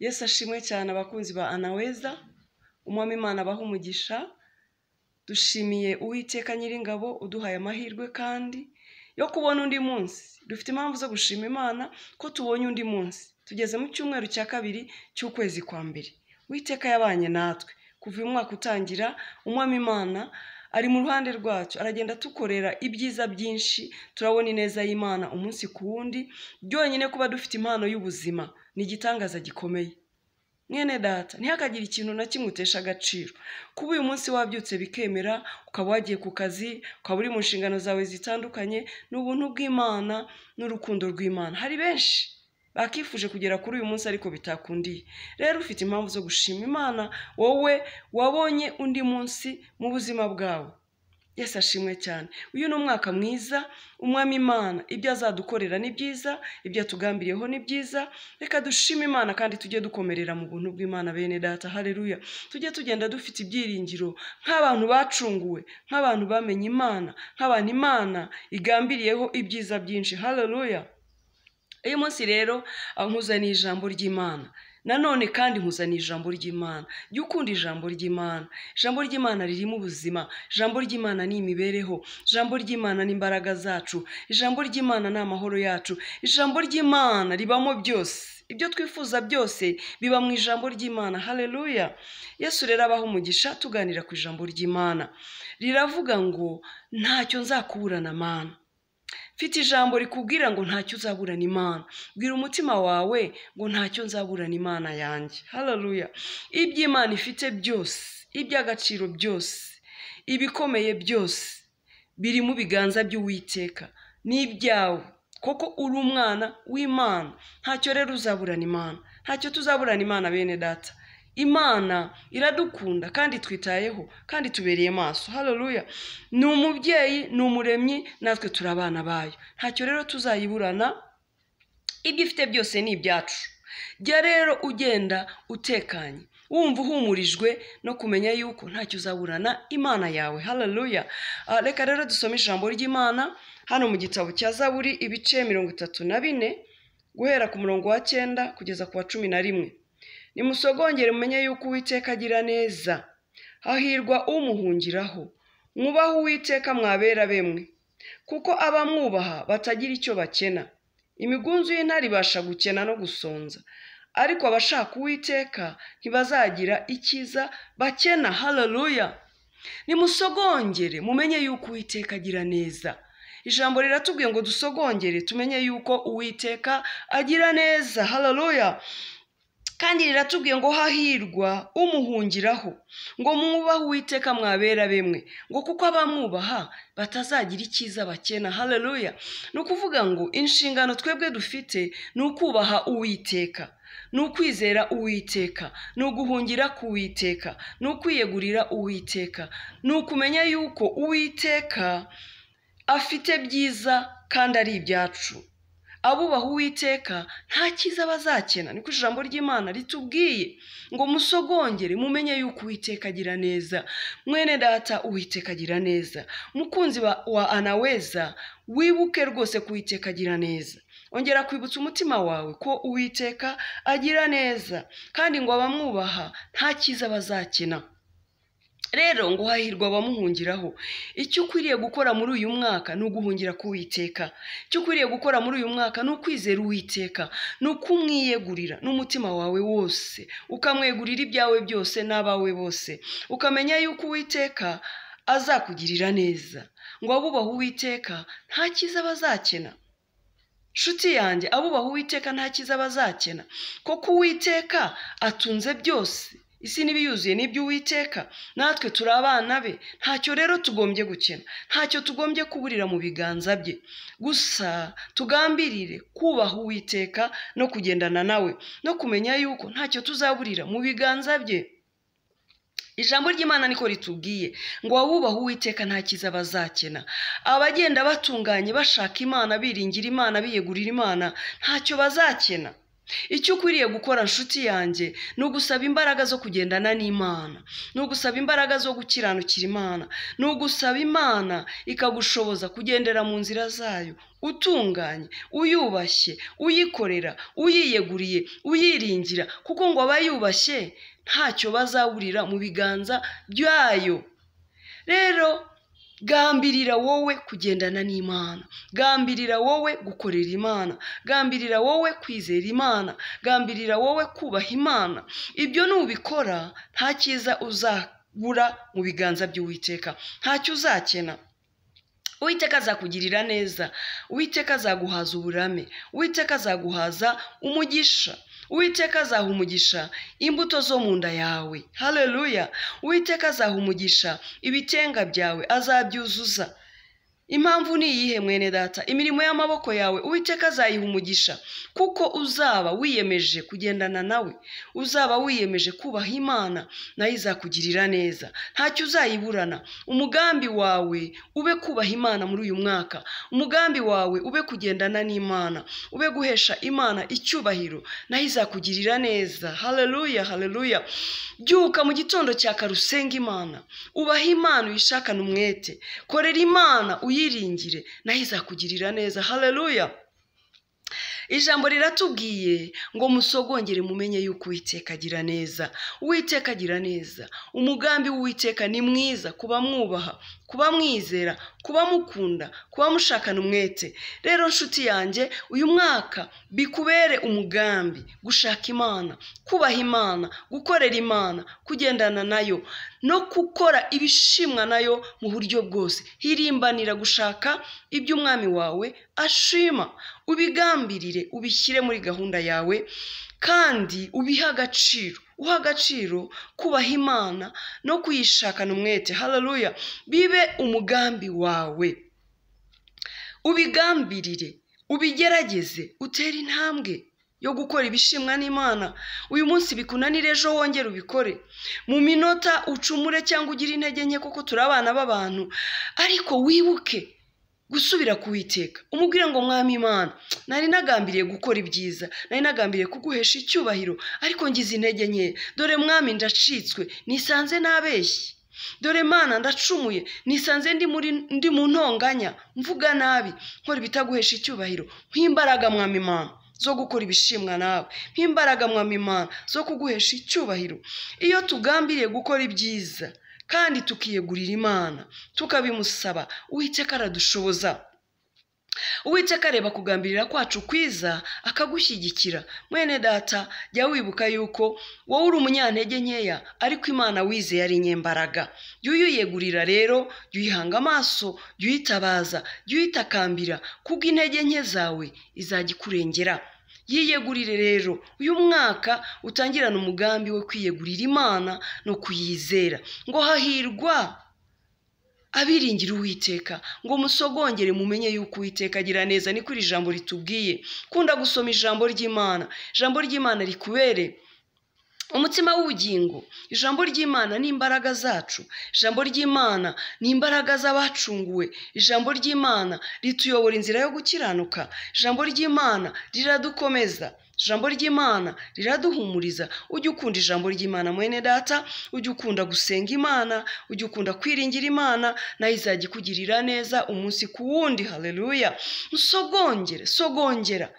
Yesu ashimwe cyane abakunzi ba Anaweza, umwami Imana abaha umugisha. Dushimiye Uwiteka Nyiringabo uduhaye amahirwe kandi yo kubona undi munsi. Dufite impamvu zo gushima Imana ko tubonye undi munsi. Tugeze mu cyumweru cya kabiri cy'ukwezi kwa mbere. Uwiteka yabanye natwe kuva uyu mwaka utangira. Umwami Imana ari mu ruhande rwacu, aragenda tukorera ibyiza byinshi. Turabona ineza y'Imana umunsi ku wundi. Byonyine kuba dufite impano y'ubuzima ni igitangaza gikomeye. Mwene data, ntihakagire ikintu na kimwe utesha agaciro. Kuba uyu munsi wabyutse bikemera, ukaba wagiye ku kazi, ukaba uri mu nshingano zawe zitandukanye, n'ubuntu bw'Imana n'urukundo rw'Imana. Hari benshi bakifuje kugera kuri uyu munsi ariko bitakundiye. Rero ufite impamvu zo gushima Imana, wowe wabonye undi munsi mu buzima bwawe. Yesu ashimwe cyane. Uyu ni umwaka mwiza. Umwami Imana ibyo azadukorera ni byiza, ibyo atugambiriyeho ni byiza. Reka dushime Imana kandi tujye dukomerera mu buntu bw'Imana bene data. Haleluya. Tujye tugenda dufite ibyiringiro nk'abantu bacunguwe, nk'abantu bamenye Imana, nk'abantu Imana igambiriyeho ibyiza byinshi. Haleluya. Uyu munsi rero nkuzaniye ijambo ry'Imana. Nanone kandi nkuzaniye ijambo ry'Imana. Jya ukunda ijambo ry'Imana. Ijambo ry'Imana ririmo ubuzima. Ijambo ry'Imana ni imibereho. Ijambo ry'Imana ni imbaraga zacu. Ijambo ry'Imana ni amahoro yacu. Ijambo ry'Imana ribamo byose. Ibyo twifuza byose biba mu ijambo ry'Imana. Haleluya. Yesu rero abaha umugisha tuganira ku ijambo ry'Imana. Riravuga ngo ntacyo nzakuburana Mana. Mfite ijambo rikubwira ngo ntacyo uzaburana Imana. Bwira umutima wawe ngo ntacyo nzaburana Imana yanjye. Haleluya. Iby'Imana ifite byose, iby'agaciro byose, ibikomeye byose biri mu biganza by'Uwiteka. Ni ibyawe. Koko uri umwana w'Imana. Ntacyo rero uzaburana Imana. Ntacyo tuzaburana Imana bene data. Imana iradukunda kandi twitayeho kandi tubereye maso. Haleluya. Ni umubyeyi, ni umuremyi, natwe turi abana bayo. Ntacyo rero tuzayiburana. Ibyo ifite byose ni ibyacu. Jya rero ugenda utekanye, wumva uhumurijwe no kumenya yuko ntacyo uzaburana Imana yawe. Haleluya. Reka rero dusome ijambo ry'Imana hano mu gitabo cya Zaburi ibice 34 guhera ku murongo wa 9 kugeza ku wa 11. Nimusogongere mumenye yuko Uwiteka agira neza. Hahirwa umuhungiraho. Mwubahe Uwiteka mwabera bemwe, kuko abamwubaha batagira icyo bakena. Imigunzu y'intare ibasha gukena no gusonza, ariko abashaka Uwiteka ntibazagira icyiza bakena. Haleluya. Nimusogongere mumenye yuko Uwiteka agira neza. Ijambo riratubwiye ngo dusogongere tumenye yuko Uwiteka agira neza. Haleluya. Kandi riratubwiye ngo hahirwa umuhungiraho, ngo mwubahe Uwiteka mwabera bemwe, ngo kuko abamwubaha batazagira icyiza bakena. Haleluya. Ni ukuvuga ngo inshingano twebwe dufite ni ukubaha Uwiteka, ni ukwizera Uwiteka, ni uguhungira ku Uwiteka, ni ukwiyegurira Uwiteka, ni ukumenya yuko Uwiteka afite byiza kandi ari ibyacu. Abubaha Uwiteka nta cyiza bazakena. Niko ijambo ry'Imana ritubwiye ngo musogongere mumenye yuko Uwiteka agira neza. Mwene data, Uwiteka agira neza. Mukunzi wa Anaweza, wibuke rwose ko Uwiteka agira neza. Ongera kwibutsa umutima wawe ko Uwiteka agira neza kandi ngo abamwubaha nta cyiza bazakena. Rero ngo hahirwa abamuhungiraho. Icyo ukwiriye gukora muri uyu mwaka ni uguhungira ku Uwiteka. Icyo ukwiriye gukora muri uyu mwaka ni ukwizera Uwiteka, ni ukumwiyegurira n'umutima wawe wose, ukamwegurira ibyawe byose n'abawe bose, ukamenya yuko Uwiteka azakugirira neza. Ngo abubaha Uwiteka nta cyiza bazakena. Nshuti yanjye, abubaha Uwiteka nta cyiza bazakena, kuko Uwiteka atunze byose. Isi n'ibiyuzuye n'iby'Uwiteka, natwe turi abana be. Ntacyo rero tugombye gukena, ntacyo tugombye kuburira mu biganza bye. Gusa tugambirire kubaha Uwiteka no kugendana nawe, no kumenya yuko ntacyo tuzaburira mu biganza bye. Ijambo ry'Imana niko ritubwiye ngo abubaha Uwiteka nta cyiza bazakena. Abagenda batunganye bashaka Imana, biringira Imana, biyegurira Imana, ntacyo bazakena. icyo ukwiriye gukora nshuti yanjye ni ugusaba imbaraga zo kugendana n'Imana, ni ugusaba imbaraga zo gukiranukira Imana, ni ugusaba Imana ikagushoboza kugendera mu nzira zayo utunganye, uyubashye, uyikorera, uyiyeguriye, uyiringira, kuko ngo abayubashye ntacyo bazaburira mu biganza byayo. Rero gambirira wowe kugendana n'Imana, gambirira wowe gukorera Imana, gambirira wowe kwizera Imana, gambirira wowe kubaha Imana. Ibyo nubikora nta cyiza uzabura mu biganza by'Uwiteka, ntacyo uzakena. Uwiteka azakugirira neza, Uwiteka azaguhaza uburame, Uwiteka azaguhaza umugisha, Uwiteka azaha umugisha imbuto zo mu nda yawe. Haleluya! Uwiteka azaha umugisha ibitenga byawe, azabyuzuza. Impamvu ni iyihe mwene data? Imirimo y'amaboko yawe Uwiteka azayiha umugisha, kuko uzaba wiyemeje kugendana nawe, uzaba wiyemeje kubaha Imana, nayo izakugirira neza, ntacyo uzayiburana. Umugambi wawe ube kubaha Imana muri uyu mwaka, umugambi wawe ube kugendana n'Imana, ube guhesha Imana icyubahiro, nayo izakugirira neza. Haleluya, haleluya! Byuka mu gitondo cya kare usenga Imana, ubaha Imana uyishakane umwete, korera Imana uyiringire, nayo izakugirira neza. Haleluya! Ijambo riratubwiye ngo musogongere mumenye yuko Uwiteka agira neza. Uwiteka agira neza. Umugambi w'Uwiteka ni mwiza kuba mwubaha, kuba mwizera, kuba mukunda, kuba mushakana umwete. Rero nshuti yanjye, uyu mwaka bikubere umugambi gushaka Imana, kubaha Imana, gukorera Imana, kugendana nayo, no gukora ibishimwa nayo mu buryo bwose. Hirimbanira gushaka ibyo umwami wawe ashima, ubigambirire, ubishyire muri gahunda yawe, kandi ubiha agaciro. Uha agaciro kubaha Imana no kuyishakana umwete. Haleluya! Bibe umugambi wawe, ubigambirire, ubigerageze, utere intambwe yo gukora ibishimwa n'Imana. Uyu munsi bikunanire, ejo wongere ubikore. Mu minota ucumure cyangwa ugire intege nke, kuko turi abana b'abantu, ariko wibuke gusubira ku Uwiteka, umubwire ngo mwami Imana, nari nagambiriye gukora ibyiza, nari nagambiriye kuguhesha icyubahiro, ariko ngize intege nke. Dore mwami ndacitswe, nisanze nabeshye. Dore Mana ndacumuye, nisanze ndi mu ntonganya, mvuga nabi, nkora ibitaguhesha icyubahiro. Nk'imbaraga mwami Imana zo gukora ibishimwa nawe, nk'imbaraga mwami Imana zo kuguhesha icyubahiro. Iyo tugambiriye gukora ibyiza kandi tukiyegurira Imana, tukabimusaba, Uwiteka aradushoboza. Uwiteka areba kugambirira kwacu kwiza, akagushyigikira. Mwene data, jya wibuka yuko wowe uri umunyantege nkeya, ariko Imana wizeye ari inyembaraga. Jya uyiyegurira rero, jya uyihanga amaso, jya uyitabaza, jya uyitakambira, kubwo intege nke zawe izajya ikurengera. Yiyegurire rero, uyu mwaka utangirana umugambi wo kwiyegurira Imana no kuyizera. Ngo hahirwa abiringira Uwiteka, ngo musogongere mumenye yuko Uwiteka agira neza. Niko iri jambo ritubwiye. Kunda gusoma ijambo ry'Imana, ijambo ry'Imana rikubere umutima w'ubugingo. Ijambo ry'Imana ni imbaraga zacu, ijambo ry'Imana ni imbaraga z'abacunguwe, ijambo ry'Imana rituyobora inzira yo gukiranuka, ijambo ry'Imana riradukomeza, ijambo ry'Imana riraduhumuriza. Ujye ukunda ijambo ry'Imana mwene data, ujye ukunda gusenga Imana, ujye ukunda kwiringira Imana, nayo izajya ikugirira neza umunsi ku wundi. Haleluya! Sogongera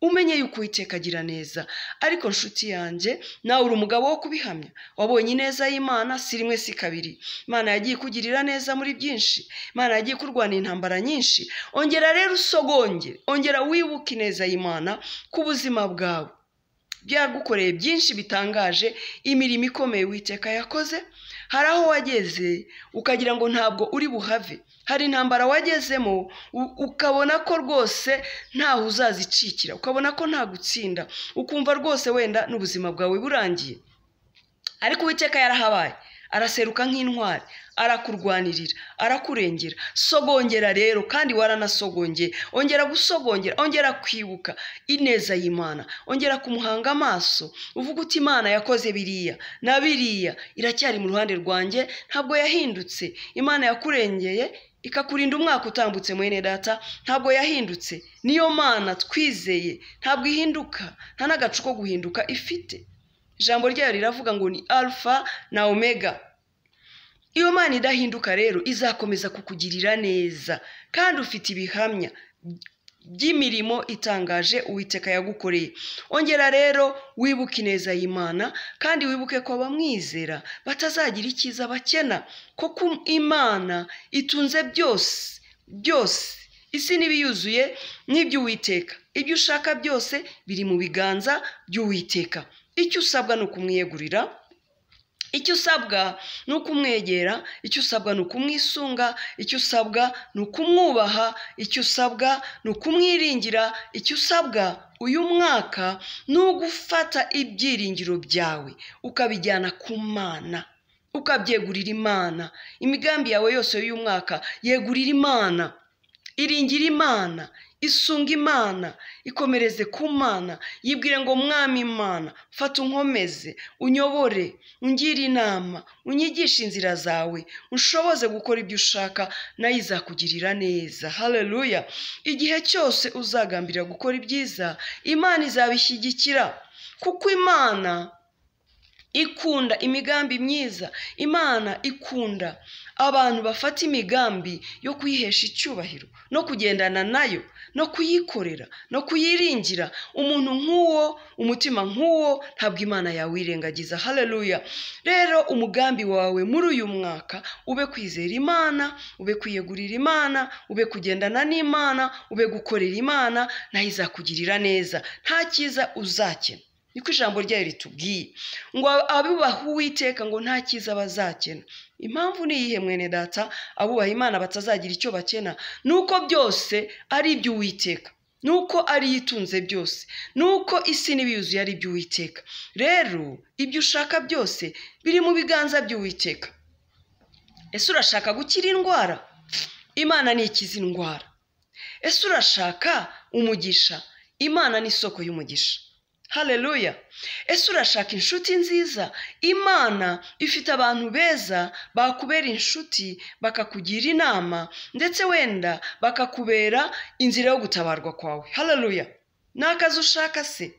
umenye yuko Uwiteka agira neza. Ariko nshuti yanjye, nawe uri umugabo wo kubihamya, wabonye ineza y'Imana si rimwe si kabiri. Imana yagiye ikugirira neza muri byinshi, Imana yagiye kurwana intambara nyinshi. Ongera rero usogongere, ongera wibuke ineza y'Imana ku buzima bwawe. Byagukoreye byinshi bitangaje, imirimo ikomeye Uwiteka yakoze. Hari aho wageze ukagira ngo ntabwo uri buhave, hari intambara wagezemo ukabona ko rwose ntaho uzazicikira, ukabona ko nta gutsinda, ukumva rwose wenda n'ubuzima bwawe burangiye. Ariko Uwiteka yarahabaye, araseruka nk'intwari, arakurwanirira, arakurengera. Sogongera rero, kandi waranasogongeye. Ongera gusogongera, ongera kwibuka ineza y'Imana, ongera kumuhanga amaso, uvuga uti Imana yakoze biriya na biriya, iracyari mu ruhande rwanjye, ntabwo yahindutse. Imana yakurengeye ikakurinda umwaka utambutse mwene data, ntabwo yahindutse. Niyo Mana twizeye, ntabwo ihinduka, nta n'agacu ko guhinduka ifite. Ijambo ryayo riravuga ngo ni Alpha na Omega. Iyo Mana idahinduka rero izakomeza kukugirira neza, kandi ufite ibihamya by'imirimo itangaje Uwiteka yagukoreye. Ongera rero wibuke ineza y'Imana, kandi wibuke ko abamwizera batazagira icyiza bakena, kuko Imana itunze byose. Isi n'ibiyuzuye n'iby'Uwiteka. Ibyo ushaka byose biri mu biganza by'Uwiteka. Icyo usabwa ni ukumwiyegurira, icyo usabwa ni ukumwegera, icyo usabwa ni ukumwisunga, icyo usabwa ni ukumwubaha, icyo usabwa ni ukumwiringira, icyo usabwa uyu mwaka ni ugufata ibyiringiro byawe ukabijyana ku Mana, ukabyegurira Imana. Imigambi yawe yose y'uyu mwaka yegurira Imana, iringira Imana, isunga Imana, ikomereze ku Mana. Yibwire ngo Mwami Imana, fata unkomeze, unyobore, ungire inama, unyigishe inzira zawe, unshoboze gukora ibyo ushaka, nayo izakugirira neza. Haleluya. Igihe cyose uzagambira gukora ibyiza, Imana izabishyigikira, kuko Imana ikunda imigambi myiza. Imana ikunda abantu bafata imigambi yo kuyihesha icyubahiro no kugendana nayo no kuyikorera no kuyiringira. Umuntu nk'uwo, umutima nk'uwo, ntabwo Imana yawirengagiza. Haleluya. Rero umugambi wawe muri uyu mwaka ube kwizera Imana, ube kwiyegurira Imana, ube kugendana n'Imana, ube gukorera Imana, nayo izakugirira neza. Nta cyiza uzakena, niko ijambo ryayo ritubwiye ngo abubaha Uwiteka ngo nta cyiza bazakena. Impamvu ni iyihe mwene data abubaha Imana batazagira icyo bakena? Nuko byose ari iby'Uwiteka, nuko ari yitunze byose, nuko isi n'ibiyuzuye ari iby'Uwiteka. Rero ibyo ushaka byose biri mu biganza by'Uwiteka. Ese urashaka gukira indwara? Imana ni ikiza indwara. Ese urashaka umugisha? Imana ni isoko y'umugisha. Haleluya. Ese urashaka inshuti nziza? Imana ifite abantu beza bakubera inshuti, bakakugira inama, ndetse wenda bakakubera inzira yo gutabarwa kwawe. Haleluya. Ni akazi ushaka se?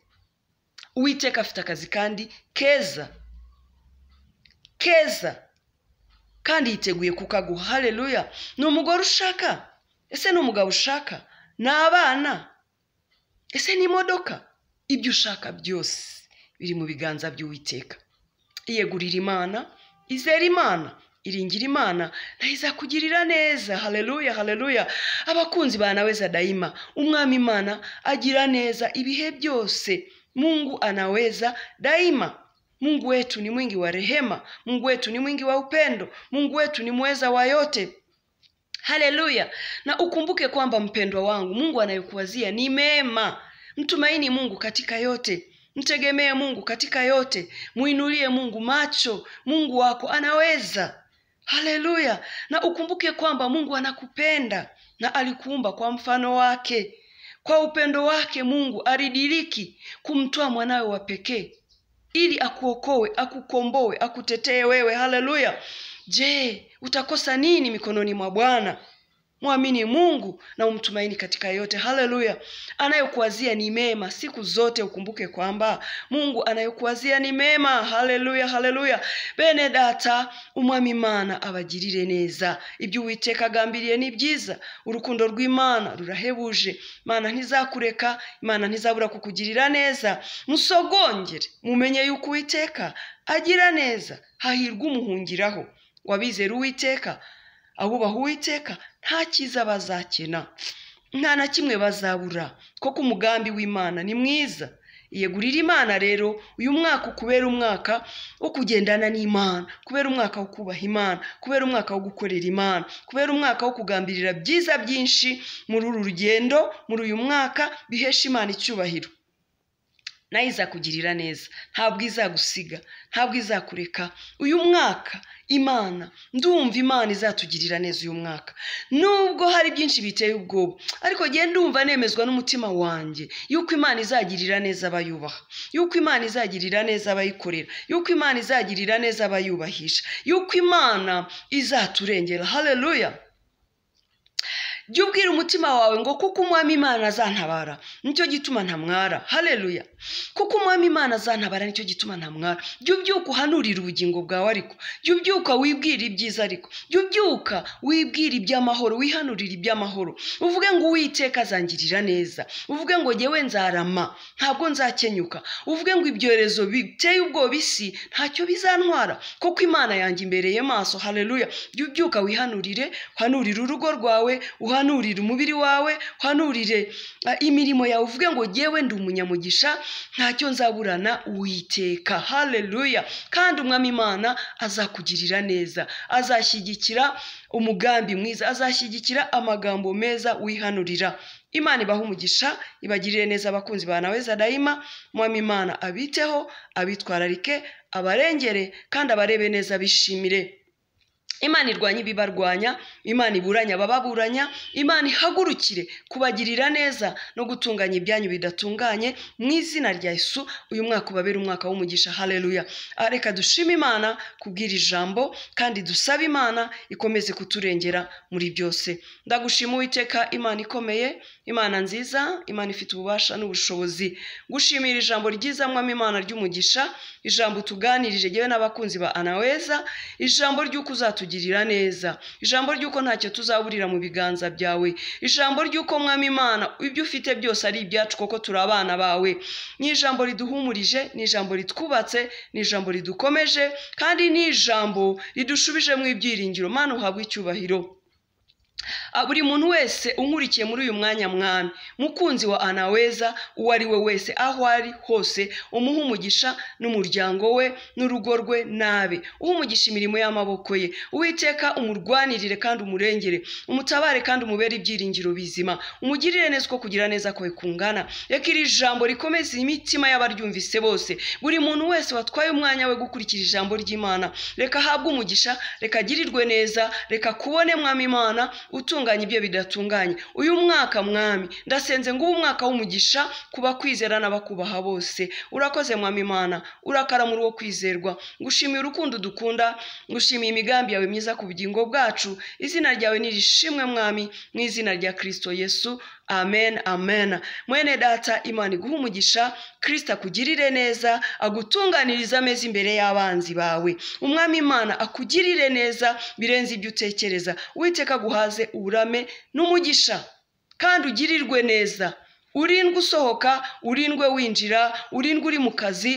Uwiteka afite akazi kandi keza kandi yiteguye kukaguha. Haleluya. Ni umugore ushaka? Ese ni umugabo ushaka? Ni abana? Ese ni imodoka? Ibyo ushaka byose biri mu biganza by'Uwiteka. Iyegurira Imana, izera Imana, iringira Imana, nayo izakugirira neza. Haleluya, haleluya. Abakunzi ba Naweza Daima, Umwami Imana agira neza ibihe byose. Mungu anaweza daima. Mungu wetu ni mwingi wa rehema, Mungu wetu ni mwingi wa upendo, Mungu wetu ni mweza wa yote. Haleluya. Na ukumbuke kwamba mpendwa wangu, Mungu anayokuwazia ni mema. Mtumaini Mungu katika yote, mtegemee Mungu katika yote, muinulie Mungu macho. Mungu wako anaweza. Haleluya. Na ukumbuke kwamba Mungu anakupenda na alikuumba kwa mfano wake. Kwa upendo wake Mungu alidiriki kumtoa mwanawe wa pekee ili akuokoe, akukomboe, akutetee wewe. Haleluya. Je, utakosa nini mikononi mwa Bwana? Muamini Mungu na umtumaini katika yote. Haleluya. Anayokuwazia ni mema siku zote. Ukumbuke kwamba Mungu anayokuwazia ni mema. Haleluya, haleluya. Bene data, Umwami Imana abagirire neza. Ibyo Uwiteka agambiriye ni byiza. Urukundo rw'Imana rurahebuje. Imana ntizakureka, Imana ntizabura kukugirira neza. Musogongere, mumenye yuko Uwiteka agira neza. Hahirwa umuhungiraho. Wabizera Uwiteka, abubaha Uwiteka, nta cyiza bazakena, nta na kimwe bazabura, kuko umugambi w'Imana ni mwiza. Iyegurira Imana rero uyu mwaka ukubera umwaka wo kugendana n'Imana, kubera umwaka wo kubaha Imana, kubera umwaka wo gukorera Imana, kubera umwaka wo kugambirira byiza byinshi muri uru rugendo, muri uyu mwaka bihesha Imana icyubahiro. Nayo izakugirira neza, ntabwo izagusiga, ntabwo izakureka. Uyu mwaka Imana, ndumva Imana izatugirira neza uyu mwaka. Nubwo hari byinshi biteye ubwoba, ariko giye ndumva nemezwa n'umutima wanjye yuko Imana izagirira neza abayubaha, yuko Imana izagirira neza abayikorera, yuko Imana izagirira neza abayubahisha, yuko Imana izaturengera. Haleluya. jya ubwira umutima wawe ngo kuko umwami Imana azantabara nicyo gituma ntamwara. Haleluya. Kuko umwami Imana azantabara nicyo gituma ntamwara. Jya ubyuka uhanurira ubugingo bwawe, ariko jya ubyuka wibwira ibyiza, ariko jya ubyuka wibwira iby'amahoro, wihanurira iby'amahoro. Uvuge ngo Uwiteka azangirira neza, uvuge ngo jyewe nzarama ntabwo nzakenyuka, uvuge ngo ibyorezo biteye ubwoba isi ntacyo bizantwara kuko Imana yanjye imbereye maso. Haleluya. Jya ubyuka wihanurire, uhanurire urugo rwawe, uhanurire umubiri wawe, uhanurire imirimo yawe, uvuge ngo jyewe ndi umunyamugisha ntacyo nzaburana Uwiteka. Haleluya. Kandi umwami Imana azakugirira neza, azashyigikira umugambi mwiza, azashyigikira amagambo meza wihanurira. Imana ibaha umugisha, ibagirire neza abakunzi ba Naweza Daima. Umwami Imana abiteho, abitwararike, abarengere kandi abarebe neza bishimire. Imana irwanya ibibarwanya, Imana iburanya abababuranya, Imana ihagurukire kubagirira neza no gutunganya ibyanyu bidatunganye mu izina rya Yesu. Uyu mwaka ubabere umwaka w'umugisha. Haleluya. Reka dushime Imana kubwira ijambo kandi dusaba Imana ikomeze kuturengera muri byose. Ndagushima Uwiteka, Imana ikomeye, Imana nziza, Imana ifite ububasha n'ubushobozi. Gushimira ijambo ryiza mwami Imana ry'umugisha, ijambo tuganirije yewe n'abakunzi ba Anaweza, ijambo ry'uko uzatugirira neza, ijambo ry'uko ntacyo tuzaburira mu biganza byawe, ijambo ry'uko mwami Imana ibyo ufite byose ari ibyacu kuko turi abana bawe. Ni ijambo riduhumurije, ni ijambo ritwubatse, ni ijambo ridukomeje kandi ni ijambo ridushubije mu ibyiringiro. Mana uhabwe icyubahiro. Buri muntu wese unkurikiye muri uyu mwanya mwami, mukunzi wa Anaweza uwo ari we wese aho ari hose, umuha umugisha n'umuryango we n'urugo rwe nabe, uha umugisha imirimo y'amaboko ye. Uwiteka umurwanirire kandi umurengere, umutabare kandi umubere ibyiringiro bizima, umugirire neza uko kugira neza kwawe kungana. Reka iri jambo rikomeze imitima y'abaryumvise bose. Buri muntu wese watwaye umwanya we gukurikira ijambo ry'Imana, reka ahabwe umugisha, reka agirirwe neza, reka kubone mwami Imana utunganya ibyo bidatunganye. Uyu mwaka mwami ndasenze ngo umwaka w'umugisha kuba kwizera n'abakubaha bose. Urakoze mwami Imana, urakara muri wo kwizerwa. Ngushimiye urukundo dukunda, ngushimiye imigambi yawe myiza ku bugingo bwacu. Izina ryawe nirishimwe mwami, mu izina rya Kristo Yesu. Amen, amen. Mwene data, Imana iguha umugisha, Kristo akugirire neza, agutunganiriza ameza imbere y'abanzi bawe. Umwami Imana akugirire neza birenze ibyo utekereza. Uwiteka guhaze uburame n'umugisha kandi ugirirwe neza. Urindwe usohoka, urindwe winjira, urindwe uri mu kazi,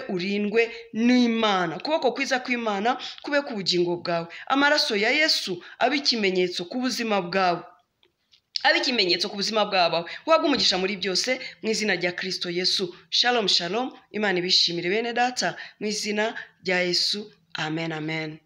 urindwe n'Imana. Kuboko kwiza kw'Imana kube ku bugingo bwawe. Amaraso ya Yesu abe ikimenyetso ku buzima bwawe, abe ikimenyetso ku buzima bwawe. Uhabwe umugisha muri byose mu izina rya Kristo Yesu. Shalom shalom. Imana ibishimire bene data mu izina rya Yesu. Amen, amen.